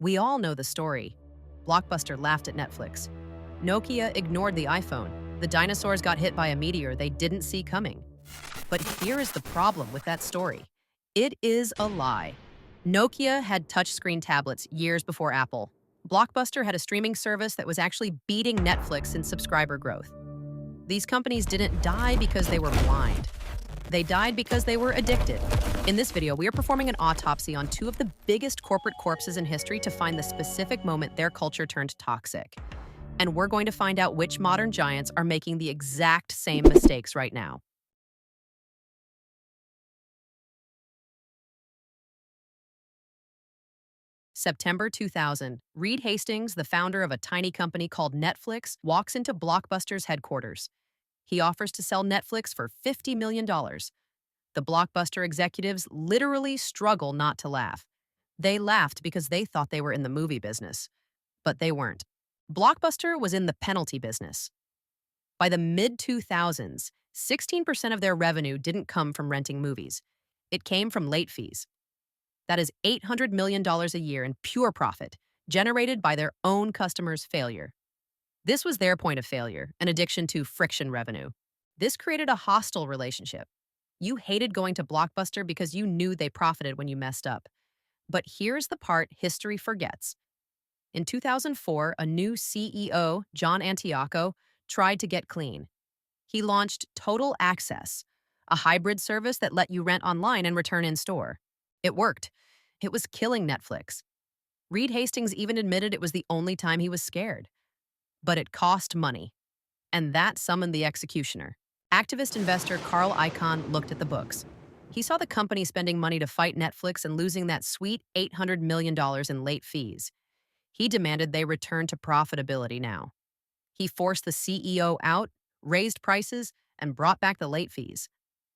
We all know the story. Blockbuster laughed at Netflix. Nokia ignored the iPhone. The dinosaurs got hit by a meteor they didn't see coming. But here is the problem with that story. It is a lie. Nokia had touchscreen tablets years before Apple. Blockbuster had a streaming service that was actually beating Netflix in subscriber growth. These companies didn't die because they were blind. They died because they were addicted. In this video, we are performing an autopsy on two of the biggest corporate corpses in history to find the specific moment their culture turned toxic. And we're going to find out which modern giants are making the exact same mistakes right now. September 2000, Reed Hastings, the founder of a tiny company called Netflix, walks into Blockbuster's headquarters. He offers to sell Netflix for $50 million. The Blockbuster executives literally struggle not to laugh. They laughed because they thought they were in the movie business. But they weren't. Blockbuster was in the penalty business. By the mid-2000s, 16% of their revenue didn't come from renting movies. It came from late fees. That is $800 million a year in pure profit, generated by their own customers' failure. This was their point of failure, an addiction to friction revenue. This created a hostile relationship. You hated going to Blockbuster because you knew they profited when you messed up. But here's the part history forgets. In 2004, a new CEO, John Antioco, tried to get clean. He launched Total Access, a hybrid service that let you rent online and return in store. It worked. It was killing Netflix. Reed Hastings even admitted it was the only time he was scared. But it cost money. And that summoned the executioner. Activist investor Carl Icahn looked at the books. He saw the company spending money to fight Netflix and losing that sweet $800 million in late fees. He demanded they return to profitability now. He forced the CEO out, raised prices, and brought back the late fees.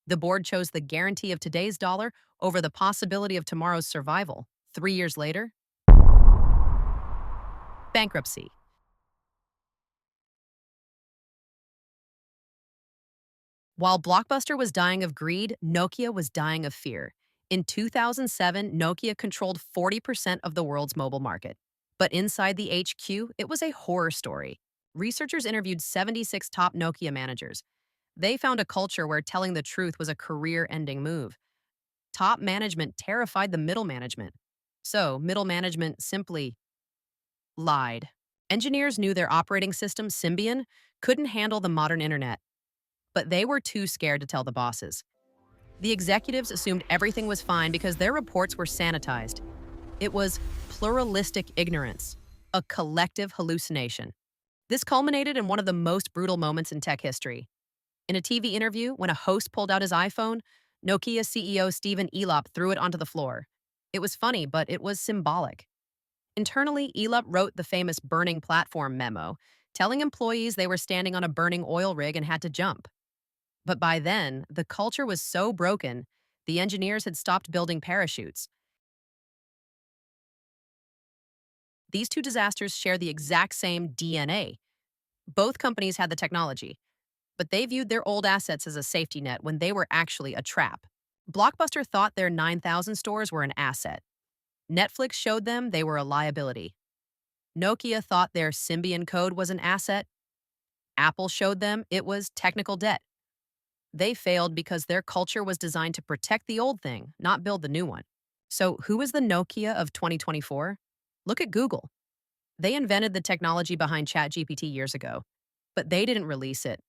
The board chose the guarantee of today's dollar over the possibility of tomorrow's survival. 3 years later, bankruptcy. While Blockbuster was dying of greed, Nokia was dying of fear. In 2007, Nokia controlled 40% of the world's mobile market. But inside the HQ, it was a horror story. Researchers interviewed 76 top Nokia managers. They found a culture where telling the truth was a career-ending move. Top management terrified the middle management. So, middle management simply lied. Engineers knew their operating system, Symbian, couldn't handle the modern internet. But they were too scared to tell the bosses. The executives assumed everything was fine because their reports were sanitized. It was pluralistic ignorance, a collective hallucination. This culminated in one of the most brutal moments in tech history. In a TV interview, when a host pulled out his iPhone, Nokia CEO Stephen Elop threw it onto the floor. It was funny, but it was symbolic. Internally, Elop wrote the famous burning platform memo, telling employees they were standing on a burning oil rig and had to jump. But by then, the culture was so broken, the engineers had stopped building parachutes. These two disasters share the exact same DNA. Both companies had the technology, but they viewed their old assets as a safety net when they were actually a trap. Blockbuster thought their 9,000 stores were an asset. Netflix showed them they were a liability. Nokia thought their Symbian code was an asset. Apple showed them it was technical debt. They failed because their culture was designed to protect the old thing, not build the new one. So who is the Nokia of 2024? Look at Google. They invented the technology behind ChatGPT years ago, but they didn't release it.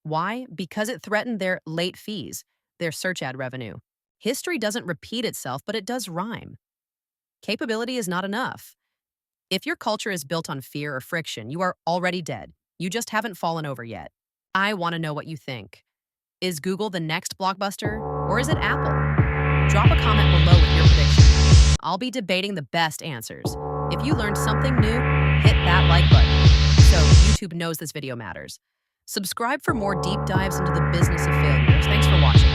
Why? Because it threatened their late fees, their search ad revenue. History doesn't repeat itself, but it does rhyme. Capability is not enough. If your culture is built on fear or friction, you are already dead. You just haven't fallen over yet. I want to know what you think. Is Google the next Blockbuster, or is it Apple? Drop a comment below with your prediction. I'll be debating the best answers. If you learned something new, hit that like button so YouTube knows this video matters. Subscribe for more deep dives into the business of failures. Thanks for watching.